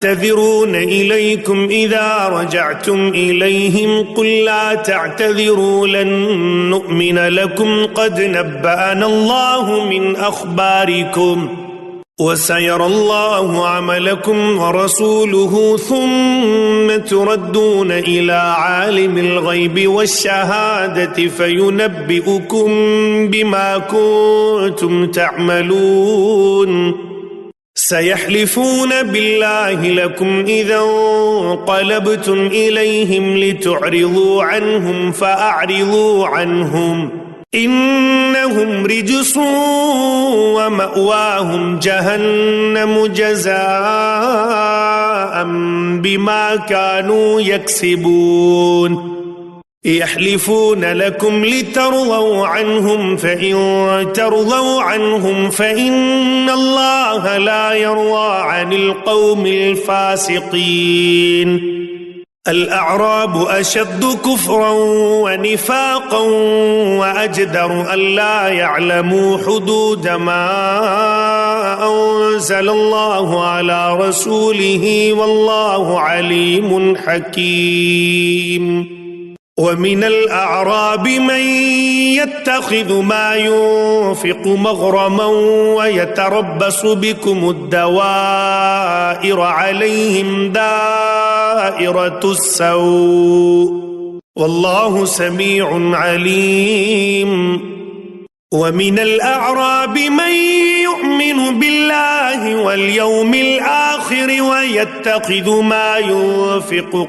يعتذرون إليكم إذا رجعتم إليهم قل لا تعتذروا لن نؤمن لكم قد نبأنا الله من أخباركم وسيرى الله عملكم ورسوله ثم تردون إلى عالم الغيب والشهادة فينبئكم بما كنتم تعملون سيحلفون بالله لكم إذا انقلبتم إليهم لتعرضوا عنهم فأعرضوا عنهم إنهم رجس ومأواهم جهنم جزاء بما كانوا يكسبون يحلفون لكم لترضوا عنهم فإن ترضوا عنهم فإن الله لا يرضى عن القوم الفاسقين الأعراب أشد كفرا ونفاقا وأجدر ألا يعلموا حدود ما أنزل الله على رسوله والله عليم حكيم ومن الأعراب من يتخذ ما ينفق مغرما ويتربص بكم الدوائر عليهم دائرة السوء والله سميع عليم ومن الأعراب من يؤمن بالله واليوم الآخر ويتخذ ما ينفق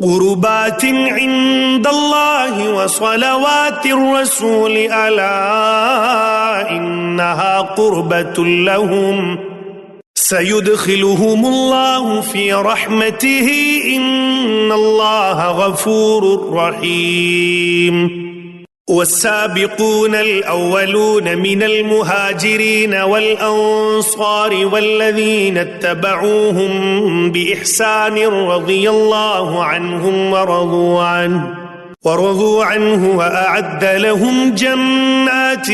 قربات عند الله وصلوات الرسول ألا إنها قربة لهم سيدخلهم الله في رحمته إن الله غفور رحيم والسابقون الأولون من المهاجرين والأنصار والذين اتبعوهم بإحسان رضي الله عنهم ورضوا عنه وأعد لهم جنات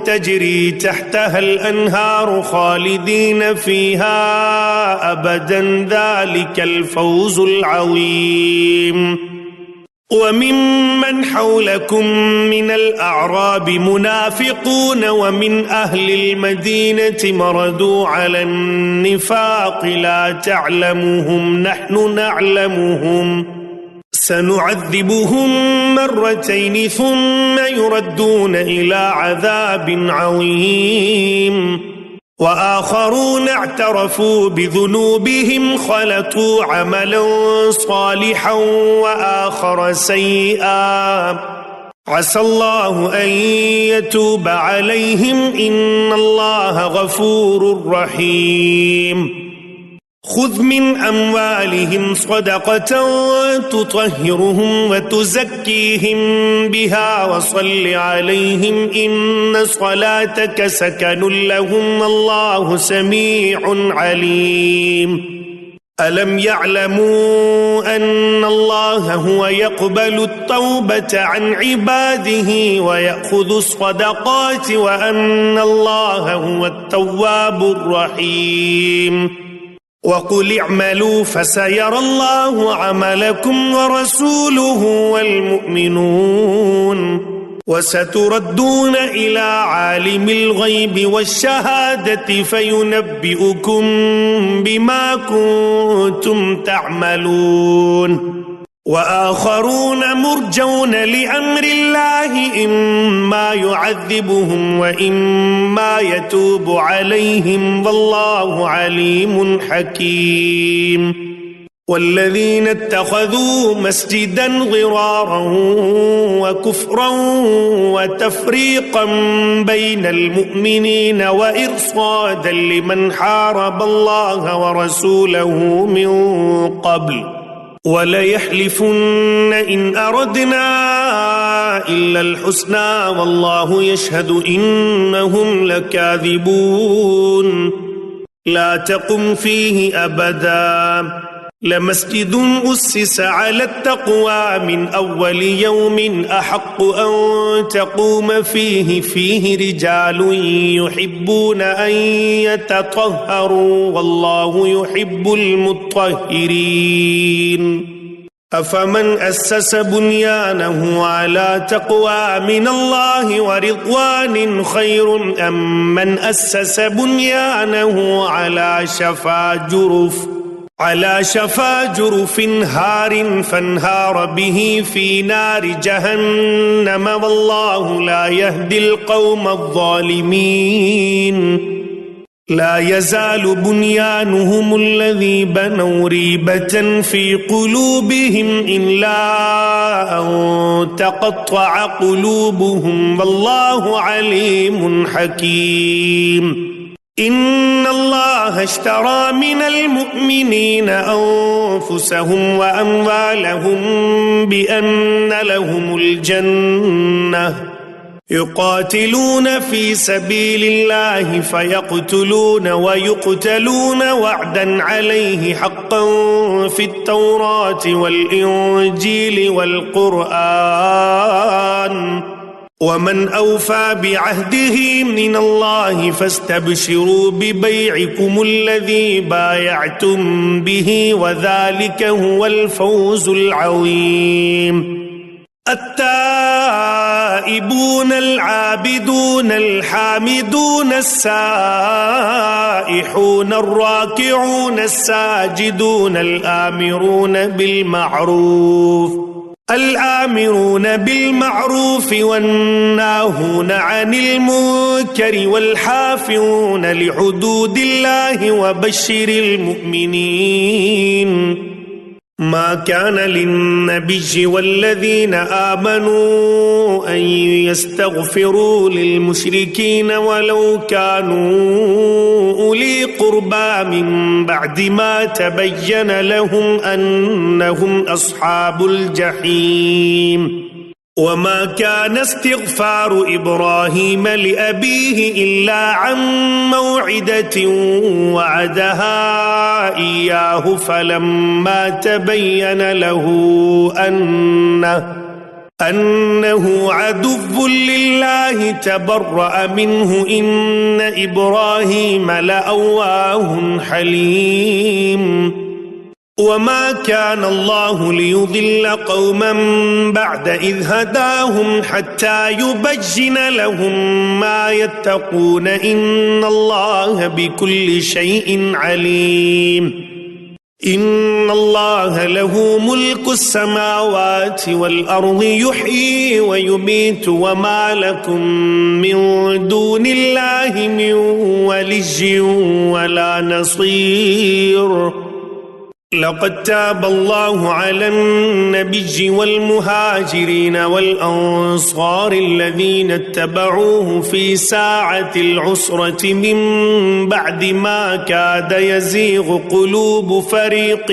تجري تحتها الأنهار خالدين فيها أبدا ذلك الفوز العظيم وممن حولكم من الأعراب منافقون ومن أهل المدينة مردوا على النفاق لا تعلمهم نحن نعلمهم سنعذبهم مرتين ثم يردون إلى عذاب عظيم وآخرون اعترفوا بذنوبهم خلطوا عملا صالحا وآخر سيئا عسى الله أن يتوب عليهم إن الله غفور رحيم خذ من أموالهم صدقة تطهرهم وتزكيهم بها وصل عليهم إن صلاتك سكن لهم الله سميع عليم ألم يعلموا أن الله هو يقبل التوبة عن عباده ويأخذ الصدقات وأن الله هو التواب الرحيم وقل اعملوا فسيرى الله عملكم ورسوله والمؤمنون وستردون إلى عالم الغيب والشهادة فينبئكم بما كنتم تعملون وآخرون مرجون لأمر الله إما يعذبهم وإما يتوب عليهم والله عليم حكيم والذين اتخذوا مسجدا ضرارا وكفرا وتفريقا بين المؤمنين وإرصادا لمن حارب الله ورسوله من قبل وليحلفن إن أردنا إلا الحسنى والله يشهد إنهم لكاذبون لا تقم فيه أبدا لمسجد أسس على التقوى من أول يوم أحق أن تقوم فيه رجال يحبون أن يتطهروا والله يحب المطهرين أفمن أسس بنيانه على تقوى من الله ورضوان خير أم من أسس بنيانه على شفا جرف هار فانهار به في نار جهنم والله لا يهدي القوم الظالمين لا يزال بنيانهم الذي بنوا ريبة في قلوبهم إلا أن تقطع قلوبهم والله عليم حكيم إن الله اشترى من المؤمنين أنفسهم وأموالهم بأن لهم الجنة يقاتلون في سبيل الله فيقتلون ويقتلون وعدا عليه حقا في التوراة والإنجيل والقرآن ومن أوفى بعهده من الله فاستبشروا ببيعكم الذي بايعتم به وذلك هو الفوز العظيم التائبون العابدون الحامدون السائحون الراكعون الساجدون الآمرون بالمعروف والناهون عن المنكر والحافظون لحدود الله وبشر المؤمنين ما كان للنبي والذين آمنوا أن يستغفروا للمشركين ولو كانوا أولي قربى من بعد ما تبين لهم أنهم أصحاب الجحيم وما كان استغفار إبراهيم لأبيه إلا عن موعدة وعدها إياه فلما تبين له أنه عدو لله تبرأ منه إن إبراهيم لأواه حليم وما كان الله ليضل قوما بعد إذ هداهم حتى يبين لهم ما يتقون إن الله بكل شيء عليم إن الله له ملك السماوات والأرض يحيي ويميت وما لكم من دون الله من ولي ولا نصير لقد تاب الله على النبي والمهاجرين والأنصار الذين اتبعوه في ساعة العسرة من بعد ما كاد يزيغ قلوب فريق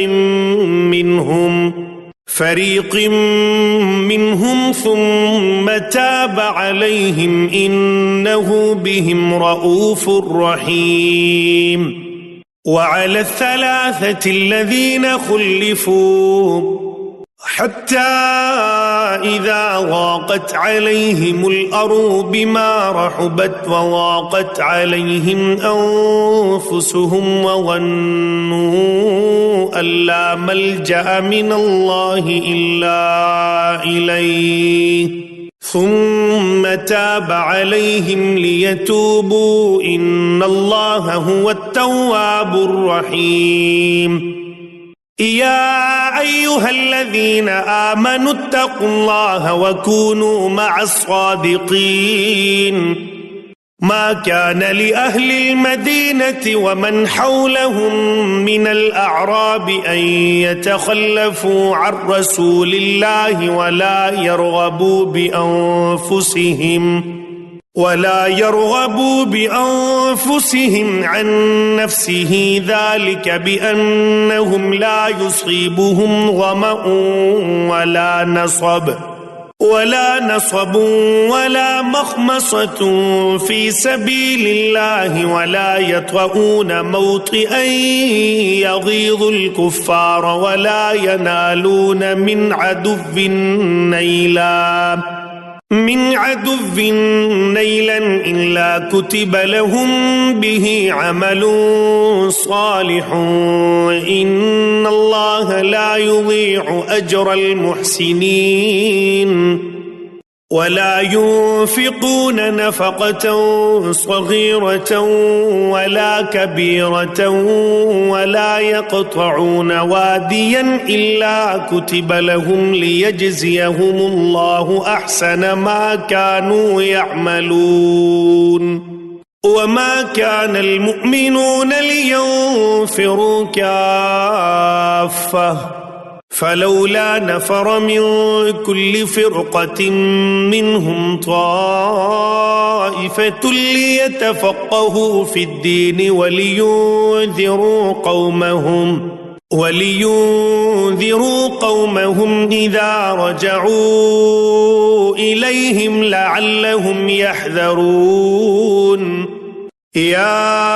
منهم ثم تاب عليهم إنه بهم رؤوف رحيم وعلى الثلاثة الذين خلفوا حتى إذا ضاقت عليهم الأرض بما رحبت وضاقت عليهم أنفسهم وظنوا أن لا ملجأ من الله إلا إليه ثم تاب عليهم ليتوبوا إن الله هو التواب الرحيم يا أيها الذين آمنوا اتقوا الله وكونوا مع الصادقين ما كان لأهل المدينة ومن حولهم من الأعراب أن يتخلفوا عن رسول الله ولا يرغبوا بأنفسهم عن نفسه ذلك بأنهم لا يصيبهم ظمأ ولا نصب ولا نصب ولا مخمصة في سبيل الله ولا يطؤون موطئا يغيظ الكفار ولا ينالون من عدو نيلا إلا كتب لهم به عمل صالح إن الله لا يضيع أجر المحسنين ولا ينفقون نفقة صغيرة ولا كبيرة ولا يقطعون واديا إلا كتب لهم ليجزيهم الله أحسن ما كانوا يعملون وما كان المؤمنون لينفروا كافة فلولا نفر من كل فرقة منهم طائفة ليتفقهوا في الدين ولينذروا قومهم إذا رجعوا إليهم لعلهم يحذرون يا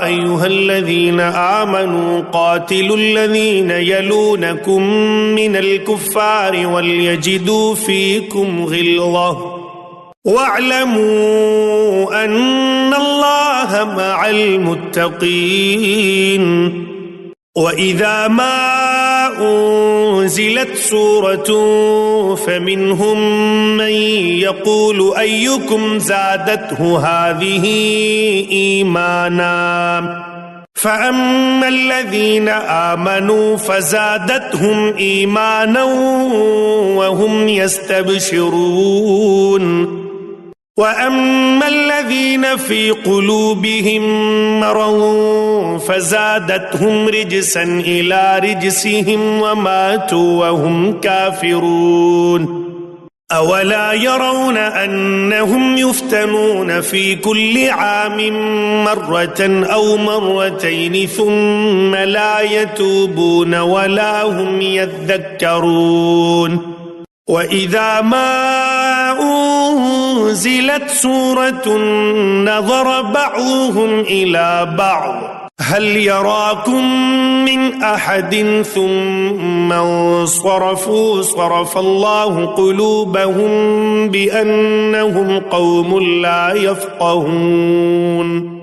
أيها الذين آمنوا قاتلوا الذين يلونكم من الكفار وليجدوا فيكم غلظة واعلموا أن الله مع المتقين وإذا ما أنزلت سورة فمنهم من يقول أيكم زادته هذه إيمانا فأما الذين آمنوا فزادتهم إيمانا وهم يستبشرون وأما الذين في قلوبهم مرض فزادتهم رجسا إلى رجسهم وماتوا وهم كافرون أولا يرون أنهم يفتنون في كل عام مرة أو مرتين ثم لا يتوبون ولا هم يذكرون وإذا ما أنزلت سورة نظر بعضهم إلى بعض هل يراكم من أحد ثم انصرفوا صرف الله قلوبهم بأنهم قوم لا يفقهون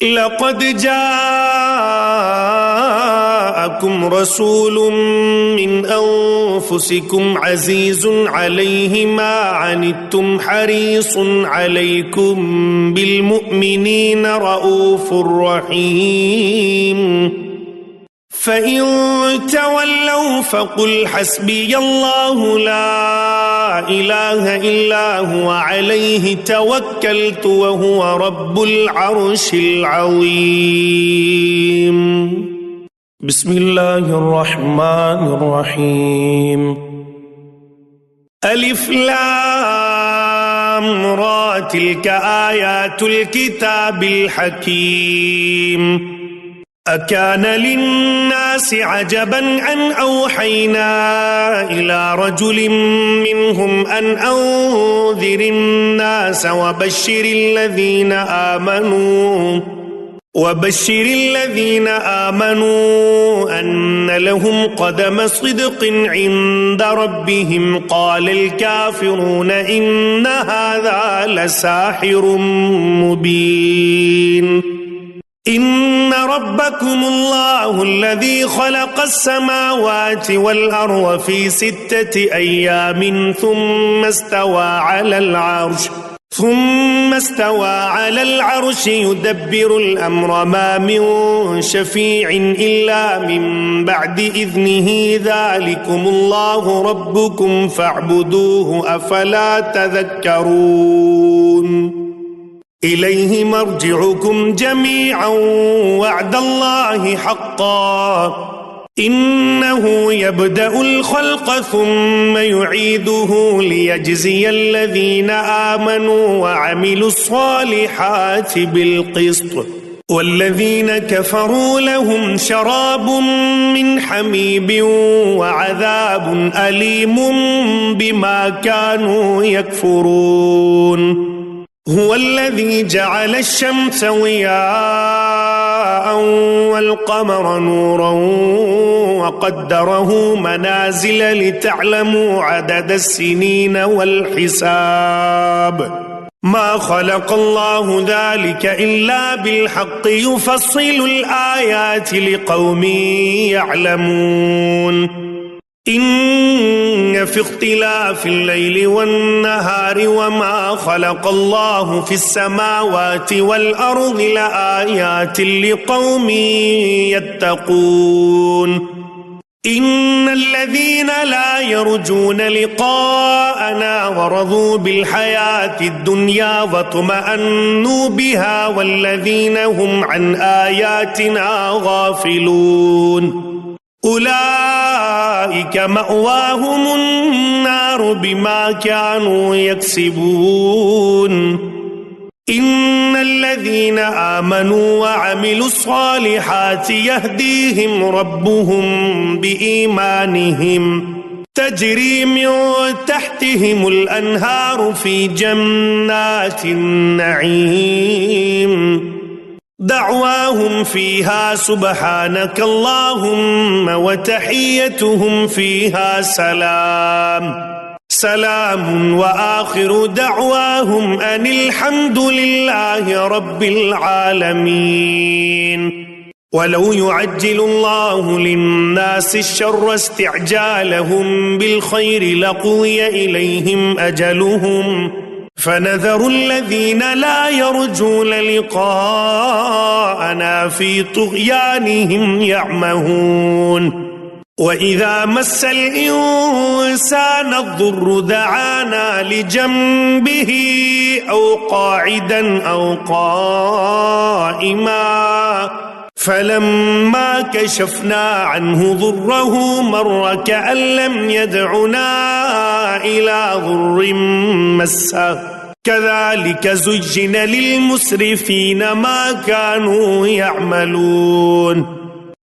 لقد جاءكم رسول من أنفسكم عزيز عليه ما عنتم حريص عليكم بالمؤمنين رؤوف رحيم فإن تولوا فقل حسبي الله لا إله إلا هو عليه توكلت وهو رب العرش العظيم بسم الله الرحمن الرحيم ألف لام را تلك آيات الكتاب الحكيم أكان للناس عجبا أن أوحينا إلى رجل منهم أن أنذر الناس وبشر الذين آمنوا أن لهم قدم صدق عند ربهم قال الكافرون إن هذا لساحر مبين إن ربكم الله الذي خلق السماوات والأرض في 6 أيام ثم استوى على العرش يدبر الأمر ما من شفيع إلا من بعد إذنه ذلكم الله ربكم فاعبدوه أفلا تذكرون إليه مرجعكم جميعا وعد الله حقا إنه يبدأ الخلق ثم يعيده ليجزي الذين آمنوا وعملوا الصالحات بالقسط والذين كفروا لهم شراب من حميم وعذاب أليم بما كانوا يكفرون هو الذي جعل الشمس ضياء والقمر نورا وقدره منازل لتعلموا عدد السنين والحساب ما خلق الله ذلك إلا بالحق يفصل الآيات لقوم يعلمون إن في اختلاف الليل والنهار وما خلق الله في السماوات والأرض لآيات لقوم يتقون إن الذين لا يرجون لقاءنا ورضوا بالحياة الدنيا واطمأنوا بها والذين هم عن آياتنا غافلون أولئك مأواهم النار بما كانوا يكسبون إن الذين آمنوا وعملوا الصالحات يهديهم ربهم بإيمانهم تجري من تحتهم الأنهار في جنات النعيم دعواهم فيها سبحانك اللهم وتحيتهم فيها سلام وآخر دعواهم أن الحمد لله رب العالمين ولو يعجل الله للناس الشر استعجالهم بالخير لقضي إليهم أجلهم فنذر الذين لا يرجون لقاءنا في طغيانهم يعمهون وإذا مس الإنسان الضر دعانا لجنبه أو قاعدا أو قائما فلما كشفنا عنه ضره مر كأن لم يدعنا إلى ضر مسه كذلك زجن للمسرفين ما كانوا يعملون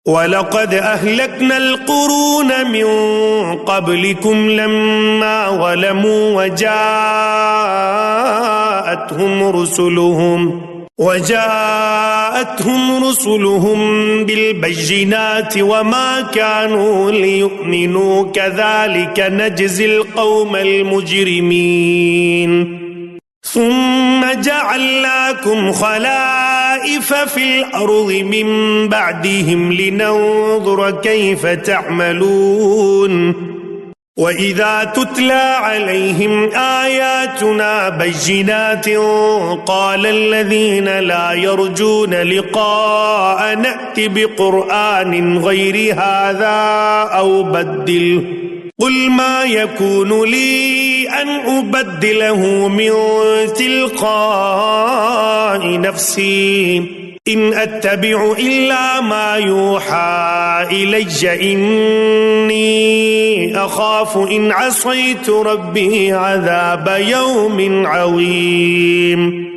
ولقد أهلكنا القرون من قبلكم لما ظلموا وجاءتهم رسلهم بالبينات وما كانوا ليؤمنوا كذلك نجزي القوم المجرمين ثم جعلناكم خلائف في الأرض من بعدهم لننظر كيف تعملون وإذا تتلى عليهم آياتنا بينات قال الذين لا يرجون لقاء نأت بقرآن غير هذا أو بدله قل ما يكون لي أن أبدله من تلقاء نفسي إن أتبع إلا ما يوحى إلي إني أخاف إن عصيت ربي عذاب يوم عظيم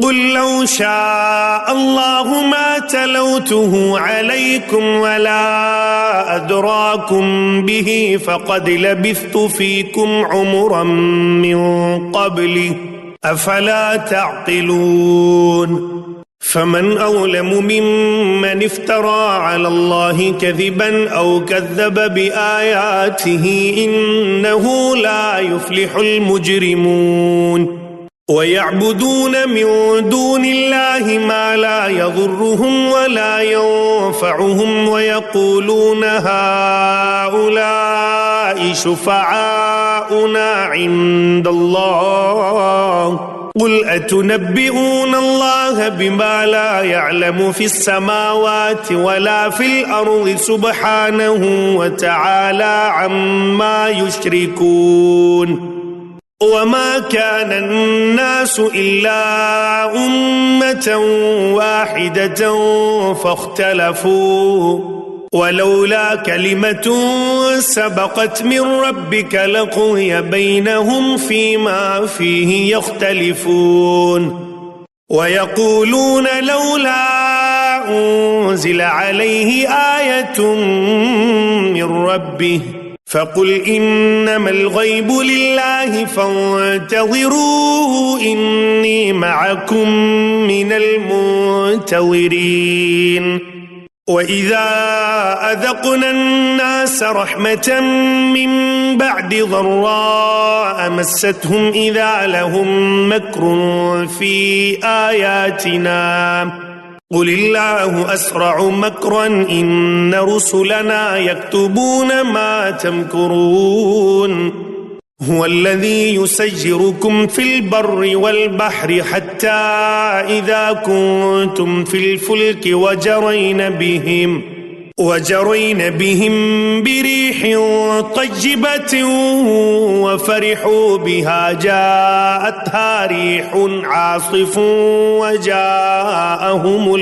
قل لو شاء الله ما تلوته عليكم ولا أدراكم به فقد لبثت فيكم عمرا من قبله أفلا تعقلون فمن أظلم ممن افترى على الله كذبا أو كذب بآياته إنه لا يفلح المجرمون ويعبدون من دون الله ما لا يضرهم ولا ينفعهم ويقولون هؤلاء شفعاؤنا عند الله قل أتنبئون الله بما لا يعلم في السماوات ولا في الأرض سبحانه وتعالى عما يشركون وما كان الناس إلا أمة واحدة فاختلفوا ولولا كلمة سبقت من ربك لقضي بينهم فيما فيه يختلفون ويقولون لولا أنزل عليه آية من ربه فقل إنما الغيب لله فانتظروا إني معكم من المنتظرين وإذا أذقنا الناس رحمة من بعد ضراء مستهم إذا لهم مكر في آياتنا قل الله أسرع مكرا إن رسلنا يكتبون ما تمكرون هو الذي يسيركم في البر والبحر حتى إذا كنتم في الفلك وجرين بهم بريح طيبة وفرحوا بها جاءتها ريح عاصف وجاءهم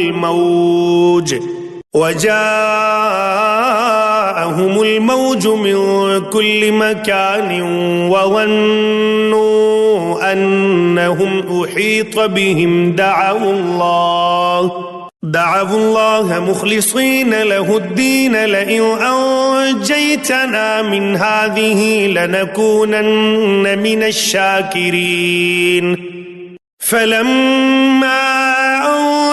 الموج من كل مكان وظنوا أنهم أحيط بهم دعوا الله مخلصين له الدين لئن أنجيتنا من هذه لنكونن من الشاكرين فلما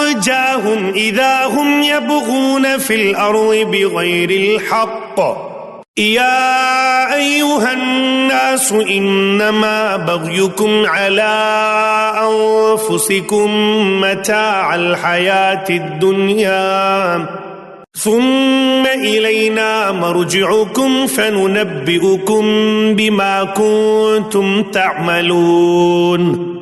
أنجاهم إذا هم يبغون في الأرض بغير الحق يا أيها الناس إنما بغيكم على أنفسكم متاع الحياة الدنيا ثم إلينا مرجعكم فننبئكم بما كنتم تعملون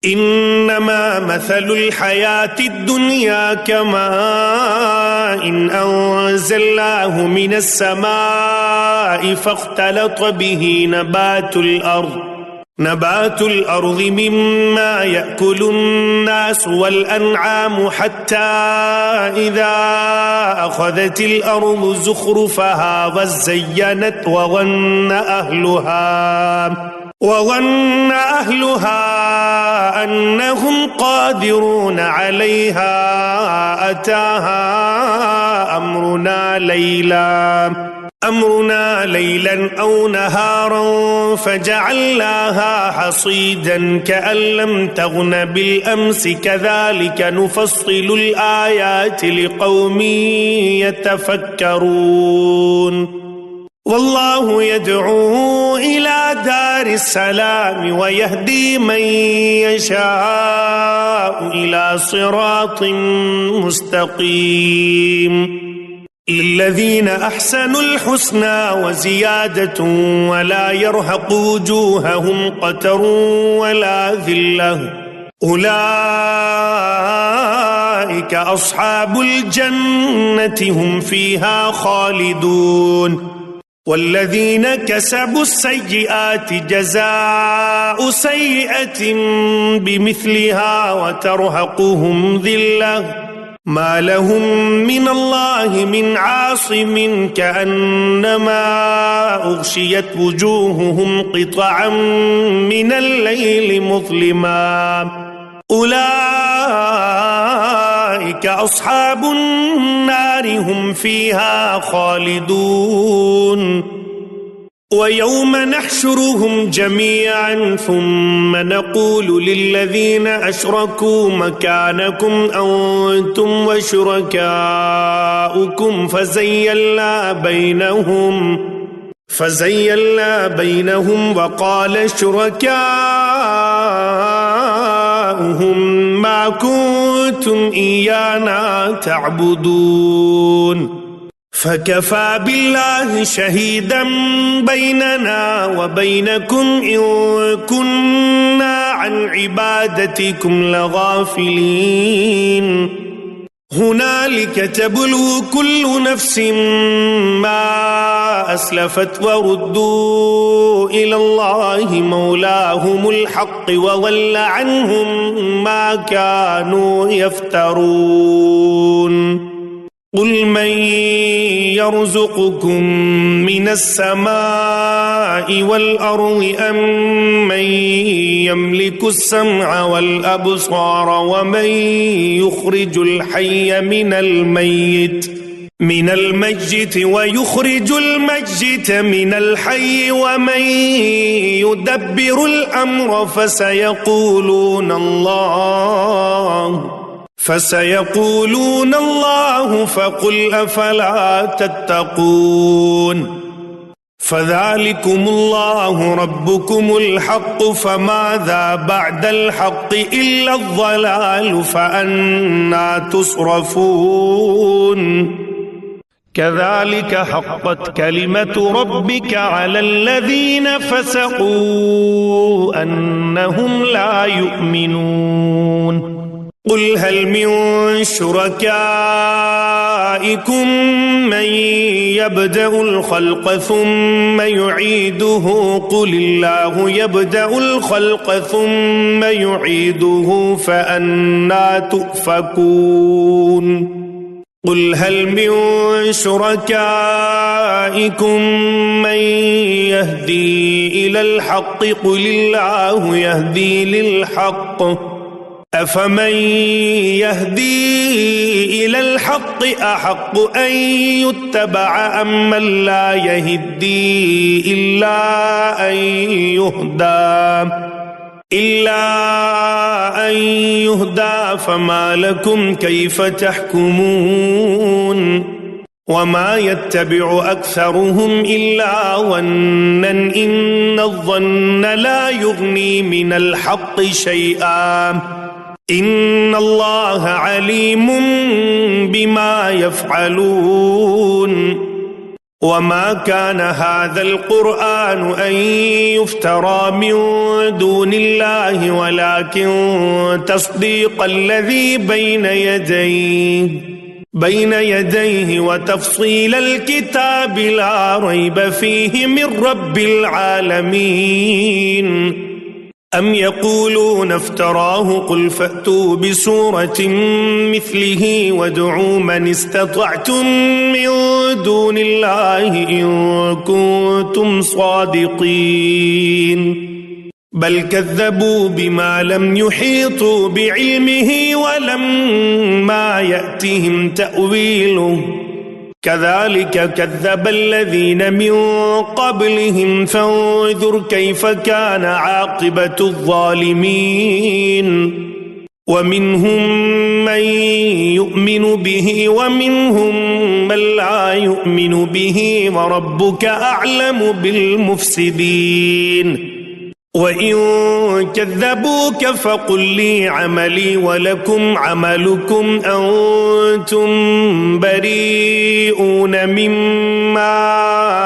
إنما مثل الحياة الدنيا كماء إن أنزلناه من السماء فاختلط به نبات الأرض مما يأكل الناس والأنعام حتى إذا أخذت الأرض زخرفها وزينت وظن أهلها أنهم قادرون عليها أتاها أمرنا ليلا أو نهارا فجعلناها حصيدا كأن لم تغن بالأمس كذلك نفصل الآيات لقوم يتفكرون والله يدعو إلى دار السلام ويهدي من يشاء إلى صراط مستقيم للذين أحسنوا الحسنى وزيادة ولا يرهق وجوههم قتر ولا ذلة أولئك أصحاب الجنة هم فيها خالدون والذين كسبوا السيئات جزاء سيئة بمثلها وترهقهم ذلة ما لهم من الله من عاصم كأنما أغشيت وجوههم قطعا من الليل مظلما أولئك أصحاب النار هم فيها خالدون ويوم نحشرهم جميعا ثم نقول للذين أشركوا مكانكم أنتم وشركاؤكم فزيلنا بينهم وقال شركاؤهم ما كنتم إيانا تعبدون فكفى بالله شهيدا بيننا وبينكم إن كنا عن عبادتكم لغافلين هنالك تبلو كل نفس ما أسلفت وردوا إلى الله مولاهم الحق وضل عنهم ما كانوا يفترون قل من يرزقكم من السماء والأرض أم من يملك السمع والأبصار ومن يخرج الحي من الميت ويخرج الميت من الحي ومن يدبر الأمر فسيقولون الله فقل أفلا تتقون فذلكم الله ربكم الحق فماذا بعد الحق إلا الضلال فأنى تصرفون كذلك حقت كلمة ربك على الذين فسقوا أنهم لا يؤمنون قل هل من شركائكم من يبدأ الخلق ثم يعيده قل الله يبدأ الخلق ثم يعيده فأنى تؤفكون قل هل من شركائكم من يهدي إلى الحق قل الله يهدي للحق أفمن يهدي إلى الحق أحق أن يتبع أم من لا يهدي إلا أن يهدى فما لكم كيف تحكمون وما يتبع أكثرهم إلا ظنا إن الظن لا يغني من الحق شيئا إن الله عليم بما يفعلون وما كان هذا القرآن أن يفترى من دون الله ولكن تصديق الذي بين يديه وتفصيل الكتاب لا ريب فيه من رب العالمين أم يقولون افتراه قل فأتوا بسورة مثله وادعوا من استطعتم من دون الله إن كنتم صادقين بل كذبوا بما لم يحيطوا بعلمه ولما يأتهم تأويله كذلك كذب الذين من قبلهم فانظر كيف كان عاقبة الظالمين ومنهم من يؤمن به ومنهم من لا يؤمن به وربك أعلم بالمفسدين وإن كذبوك فقل لي عملي ولكم عملكم أنتم بريئون مما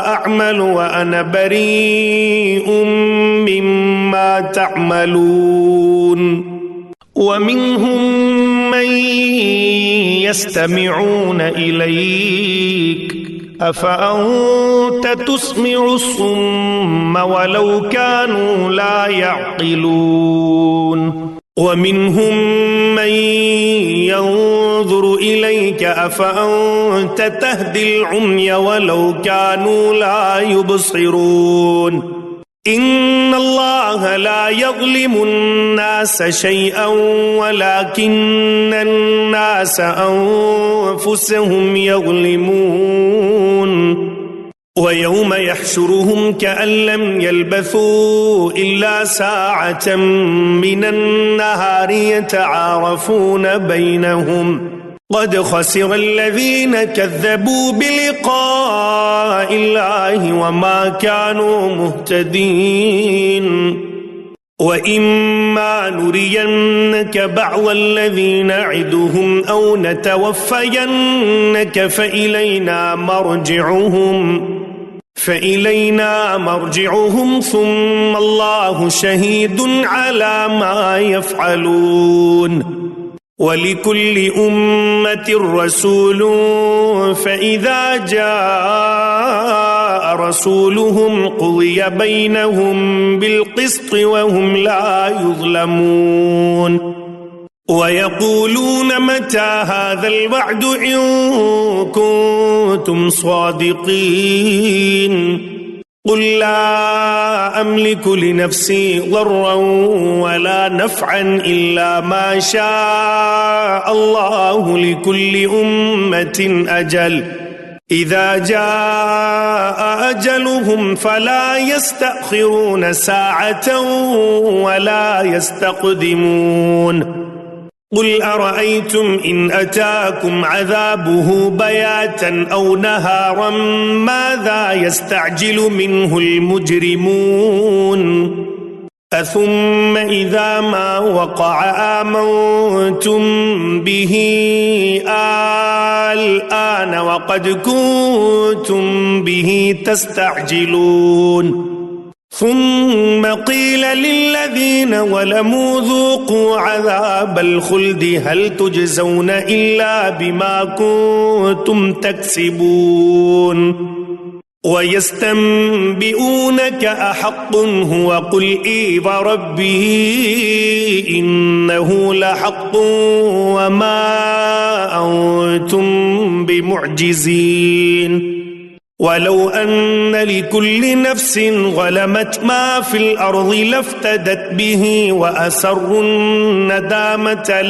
أعمل وأنا بريء مما تعملون ومنهم من يستمعون إليك أفأنت تسمع الصم ولو كانوا لا يعقلون ومنهم من ينظر إليك أفأنت تهدي العمي ولو كانوا لا يبصرون إن الله لا يظلم الناس شيئا ولكن الناس أنفسهم يظلمون ويوم يحشرهم كأن لم يلبثوا إلا ساعة من النهار يتعارفون بينهم قد خسر الذين كذبوا بلقاء الله وما كانوا مهتدين وإما نرينك بعض الذين نعدهم أو نتوفينك فإلينا مرجعهم ثم الله شهيد على ما يفعلون ولكل أمة رسول فإذا جاء رسولهم قضي بينهم بالقسط وهم لا يظلمون ويقولون متى هذا الوعد إن كنتم صادقين قل لا أملك لنفسي ضرا ولا نفعا إلا ما شاء الله لكل أمة أجل إذا جاء أجلهم فلا يستأخرون ساعة ولا يستقدمون قل أرأيتم إن أتاكم عذابه بياتا أو نهارا ماذا يستعجل منه المجرمون أثم إذا ما وقع آمنتم به الآن وقد كنتم به تستعجلون ثم قيل للذين ظلموا ذوقوا عذاب الخلد هل تجزون إلا بما كنتم تكسبون ويستنبئونك أحق هو قل إي وربي إنه لحق وما أنتم بمعجزين ولو أن لكل نفس ظلمت ما في الأرض لافتدت به وأسروا الندامة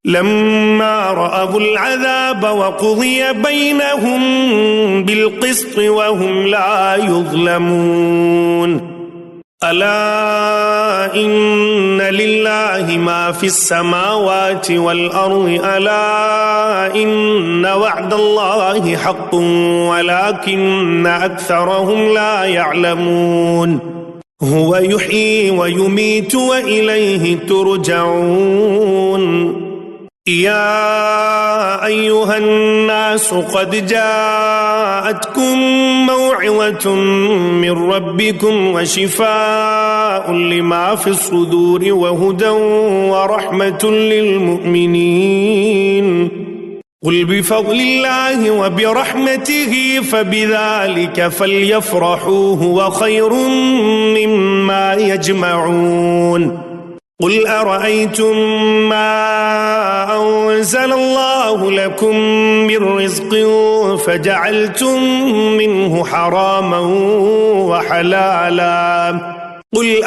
لما رأوا العذاب وقضي بينهم بالقسط وهم لا يظلمون ألا إن لله ما في السماوات والأرض ألا إن وعد الله حق ولكن أكثرهم لا يعلمون هو يحيي ويميت وإليه ترجعون يا أيها الناس قد جاءتكم موعظة من ربكم وشفاء لما في الصدور وهدى ورحمة للمؤمنين قل بفضل الله وبرحمته فبذلك فليفرحوا هو خير مما يجمعون قل أرأيتم ما أنزل الله لكم من رزق فجعلتم منه حراما وحلالا قل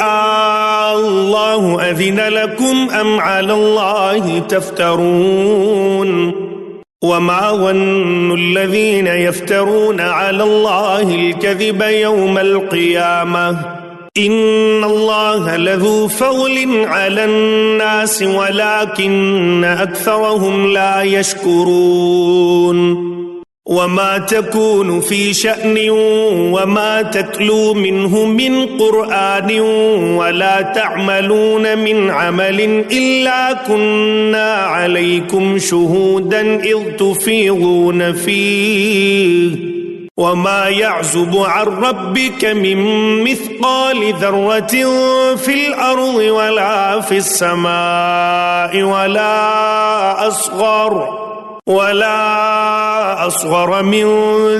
الله أذن لكم أم على الله تفترون وما ظن الذين يفترون على الله الكذب يوم القيامة إن الله لذو فضل على الناس ولكن أكثرهم لا يشكرون وما تكون في شأن وما تتلو منه من قرآن ولا تعملون من عمل إلا كنا عليكم شهودا إذ تفيضون فيه وما يعزب عن ربك من مثقال ذرة في الأرض ولا في السماء ولا أصغر من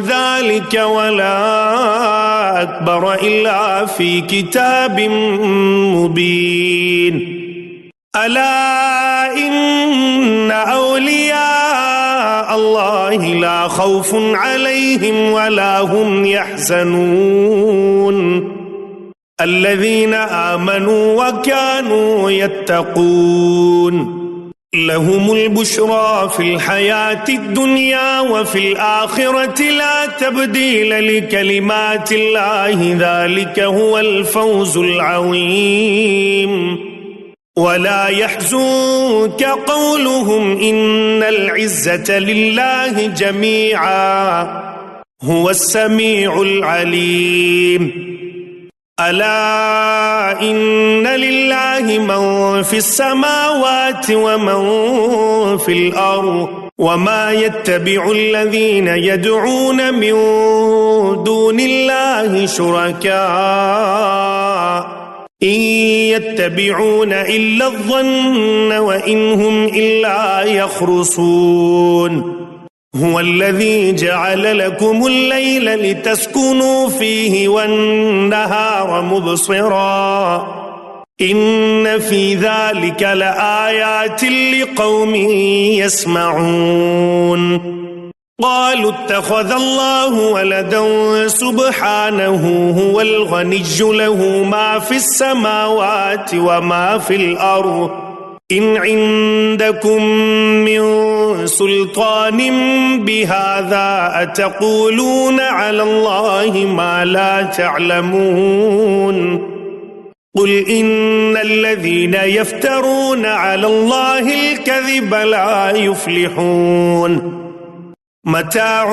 ذلك ولا أكبر إلا في كتاب مبين ألا إن أولياء الله لا خوف عليهم ولا هم يحزنون الذين آمنوا وكانوا يتقون لهم البشرى في الحياة الدنيا وفي الآخرة لا تبديل لكلمات الله ذلك هو الفوز العظيم ولا يحزنك قولهم إن العزة لله جميعا هو السميع العليم ألا إن لله من في السماوات ومن في الأرض وما يتبع الذين يدعون من دون الله شركاء إن يتبعون إلا الظن وإن هم إلا يخرصون هو الذي جعل لكم الليل لتسكنوا فيه والنهار مبصرا إن في ذلك لآيات لقوم يسمعون قالوا اتخذ الله ولدا سبحانه هو الغني له ما في السماوات وما في الأرض إن عندكم من سلطان بهذا أتقولون على الله ما لا تعلمون قل إن الذين يفترون على الله الكذب لا يفلحون متاع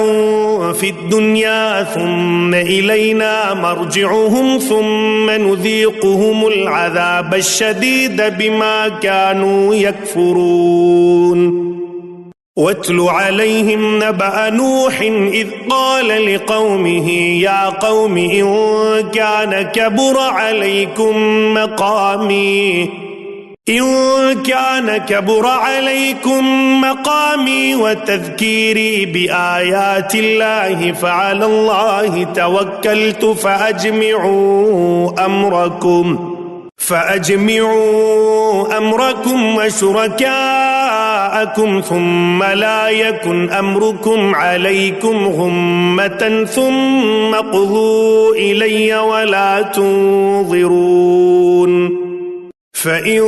في الدنيا ثم إلينا مرجعهم ثم نذيقهم العذاب الشديد بما كانوا يكفرون واتل عليهم نبأ نوح إذ قال لقومه يا قوم إن كان كبر عليكم مقامي وتذكيري بآيات الله فعلى الله توكلت فأجمعوا أمركم وشركاءكم ثم لا يكن أمركم عليكم غمة ثم اقضوا إلي ولا تنظرون فإن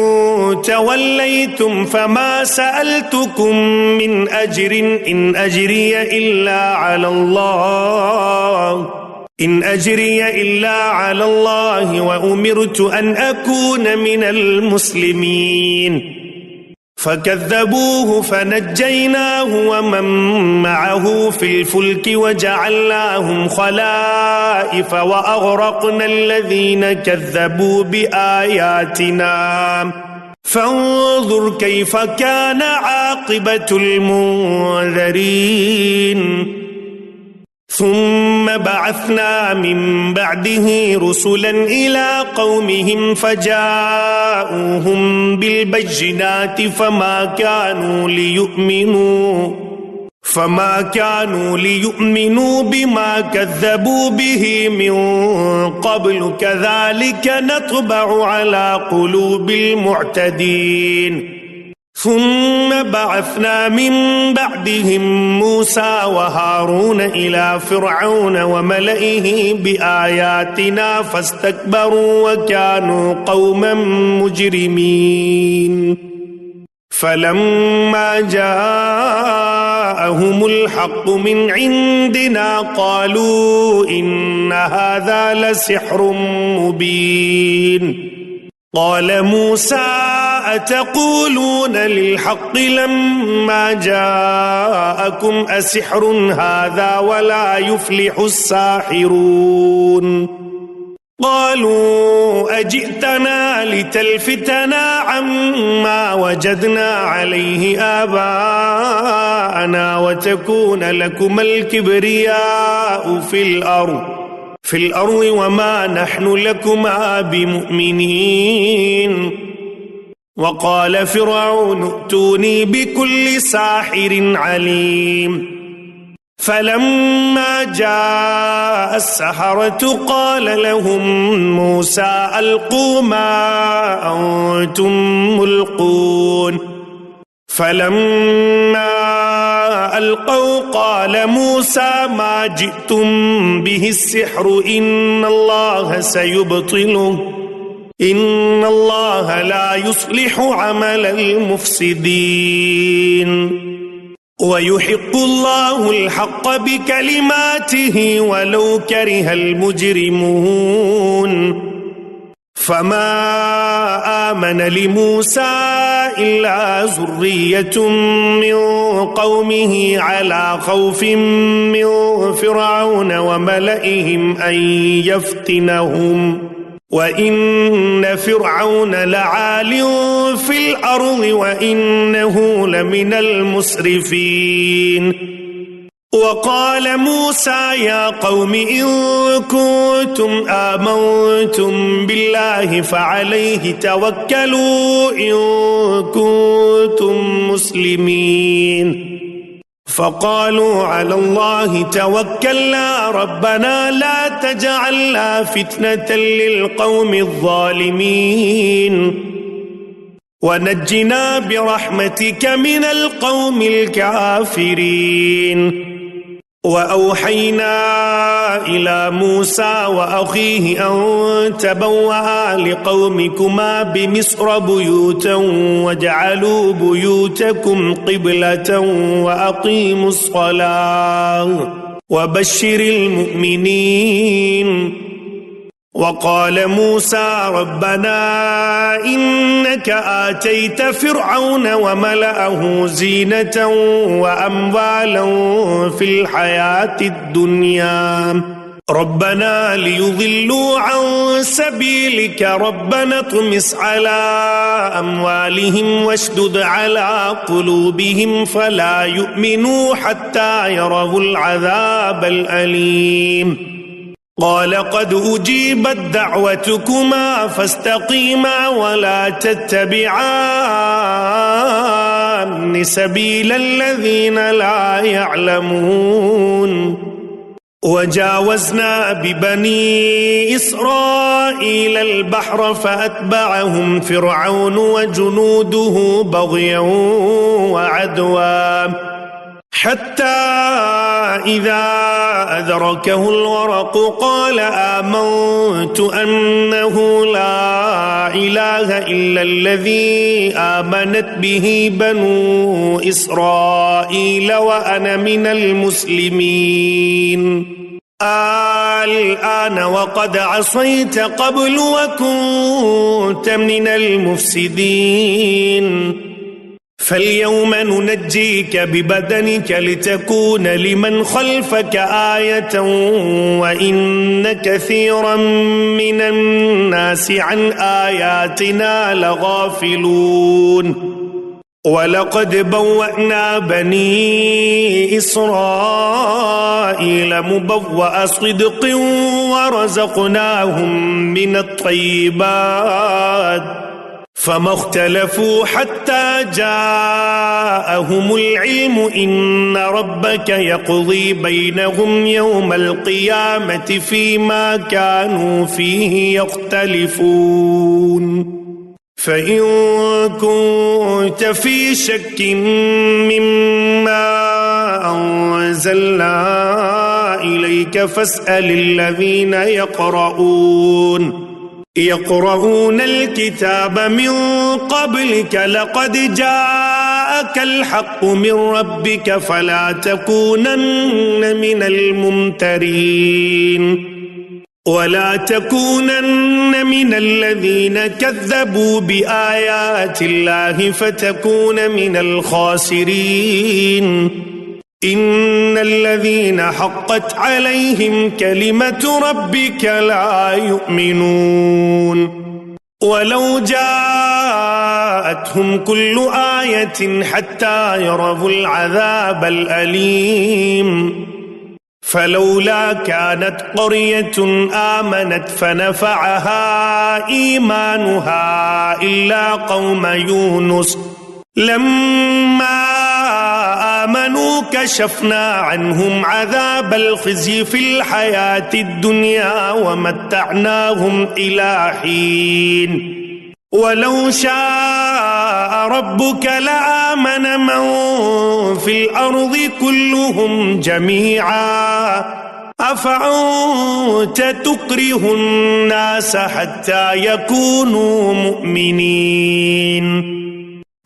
توليتم فما سألتكم من أجر إن أجري إلا على الله وأمرت أن أكون من المسلمين فكذبوه فنجيناه ومن معه في الفلك وجعلناهم خلائف وأغرقنا الذين كذبوا بآياتنا فانظر كيف كان عاقبة المنذرين ثم بعثنا من بعده رسلا إلى قومهم فجاءوهم بالبينات فما كانوا ليؤمنوا بما كذبوا به من قبل كذلك نطبع على قلوب المعتدين ثم بعثنا من بعدهم موسى وهارون إلى فرعون وملئه بآياتنا فاستكبروا وكانوا قوما مجرمين فلما جاءهم الحق من عندنا قالوا إن هذا لسحر مبين قال موسى أتقولون للحق لما جاءكم أسحر هذا ولا يفلح الساحرون قالوا أجئتنا لتلفتنا عما وجدنا عليه آباءنا وتكون لكما الكبرياء في الأرض وما نحن لكما بمؤمنين وقال فرعون ائتوني بكل ساحر عليم فلما جاء السحرة قال لهم موسى ألقوا ما أنتم ملقون فلما ألقوا قال موسى ما جئتم به السحر إن الله سيبطله إن الله لا يصلح عمل المفسدين ويحق الله الحق بكلماته ولو كره المجرمون فما آمن لموسى إلا ذرية من قومه على خوف من فرعون وملئهم أن يفتنهم وإن فرعون لعال في الأرض وإنه لمن المسرفين وقال موسى يا قوم إن كنتم آمنتم بالله فعليه توكلوا إن كنتم مسلمين فقالوا على الله توكلنا ربنا لا تجعلنا فتنة للقوم الظالمين ونجنا برحمتك من القوم الكافرين. وأوحينا إلى موسى وأخيه أن تبوأ لقومكما بمصر بيوتا واجعلوا بيوتكم قبلة وأقيموا الصلاة وبشر المؤمنين. وقال موسى ربنا إنك آتيت فرعون وملأه زينة وأموالا في الحياة الدنيا ربنا ليضلوا عن سبيلك ربنا اطمس على أموالهم واشدد على قلوبهم فلا يؤمنوا حتى يروا العذاب الأليم. قال قد أجيبت دعوتكما فاستقيما ولا تتبعان سبيل الذين لا يعلمون. وجاوزنا ببني إسرائيل البحر فأتبعهم فرعون وجنوده بغيا وعدوا حتى إذا أدركه الغرق قال آمنت أنه لا إله إلا الذي آمنت به بنو إسرائيل وأنا من المسلمين. الآن وقد عصيت قبل وكنت من المفسدين فاليوم ننجيك ببدنك لتكون لمن خلفك آية وإن كثيرا من الناس عن آياتنا لغافلون. ولقد بوأنا بني إسرائيل مبوأ صدق ورزقناهم من الطيبات فما اختلفوا حتى جاءهم العلم إن ربك يقضي بينهم يوم القيامة فيما كانوا فيه يختلفون. فإن كنت في شك مما أنزلنا إليك فاسأل الذين يقرؤون الكتاب من قبلك لقد جاءك الحق من ربك فلا تكونن من الممترين ولا تكونن من الذين كذبوا بآيات الله فتكون من الخاسرين. إن الذين حقت عليهم كلمة ربك لا يؤمنون. ولو جاءتهم كل آية حتى يروا العذاب الأليم فلولا كانت قرية آمنت فنفعها إيمانها إلا قوم يونس لما آمنوا كشفنا عنهم عذاب الخزي في الحياة الدنيا ومتعناهم إلى حين. ولو شاء ربك لآمن من في الأرض كلهم جميعا أفأنت تكره الناس حتى يكونوا مؤمنين.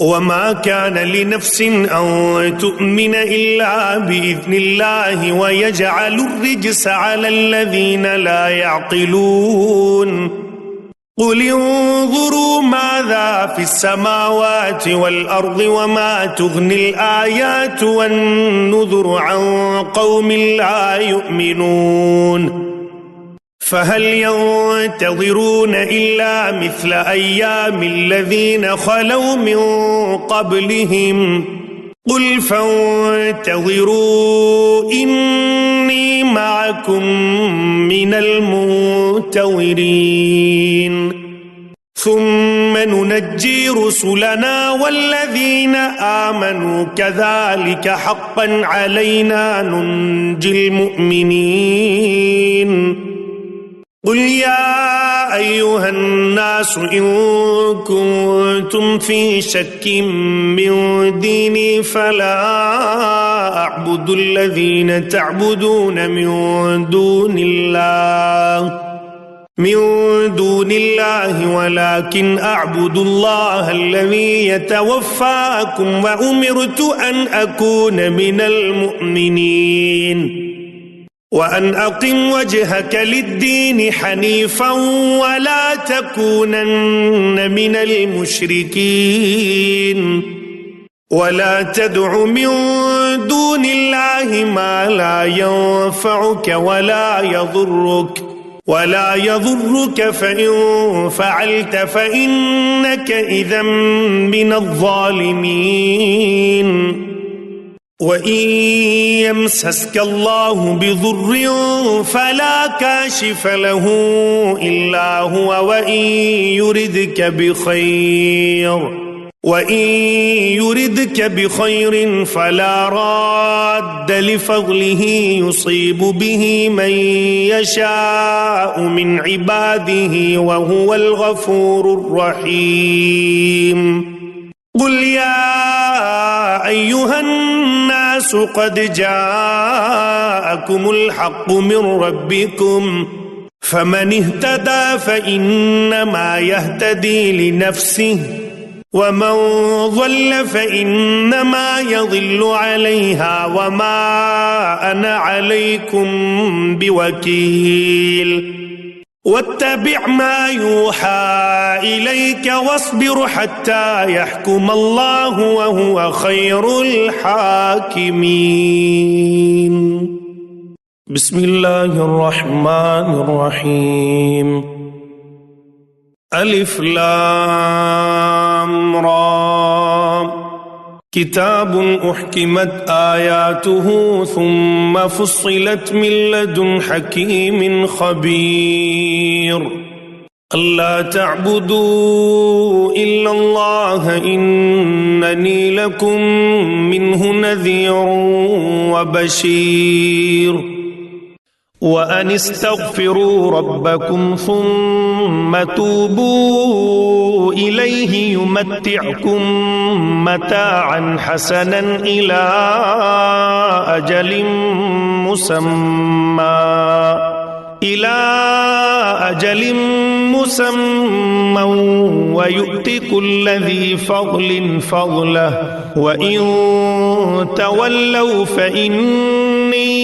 وما كان لنفس أن تؤمن إلا بإذن الله ويجعل الرجس على الذين لا يعقلون. قل انظروا ماذا في السماوات والأرض وما تغني الآيات والنذر عن قوم لا يؤمنون. فهل ينتظرون إلا مثل أيام الذين خلوا من قبلهم قل فانتظروا إني معكم من المنتظرين ثم ثم ننجي رسلنا والذين آمنوا كذلك حقا علينا ننجي المؤمنين قل يا أيها الناس إن كنتم في شك من ديني فلا أعبد الذين تعبدون من دون الله ولكن أعبد الله الذي يتوفاكم وأمرت أن أكون من المؤمنين وأن أقم وجهك للدين حنيفا ولا تكونن من المشركين ولا تدع من دون الله ما لا ينفعك ولا يضرك فإن فعلت فإنك إذا من الظالمين وإن يمسسك الله بضر فلا كاشف له إلا هو وإن يردك بخير فلا راد لفضله يصيب به من يشاء من عباده وهو الغفور الرحيم قل يا أيها الناس قد جاءكم الحق من ربكم فمن اهتدى فإنما يهتدي لنفسه ومن ضل فإنما يضل عليها وما أنا عليكم بوكيل واتبع ما يوحى إليك واصبر حتى يحكم الله وهو خير الحاكمين بسم الله الرحمن الرحيم ألف لام را كتاب أحكمت آياته ثم فصلت من لدن حكيم خبير ألا تعبدوا إلا الله إنني لكم منه نذير وبشير وأن استغفروا ربكم ثم توبوا إليه يمتعكم متاعا حسنا إلى أجل مسمى ويؤت كل ذي فضل فضله وإن تولوا فإني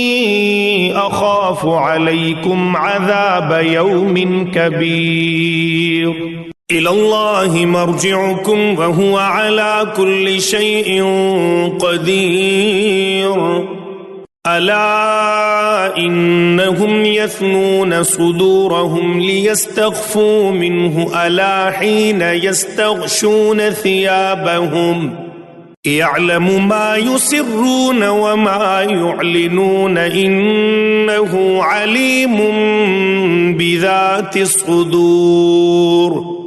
أخاف عليكم عذاب يوم كبير إلى الله مرجعكم وهو على كل شيء قدير ألا إنهم يثنون صدورهم ليستخفوا منه ألا حين يستغشون ثيابهم يعلم ما يسرون وما يعلنون إنه عليم بذات الصدور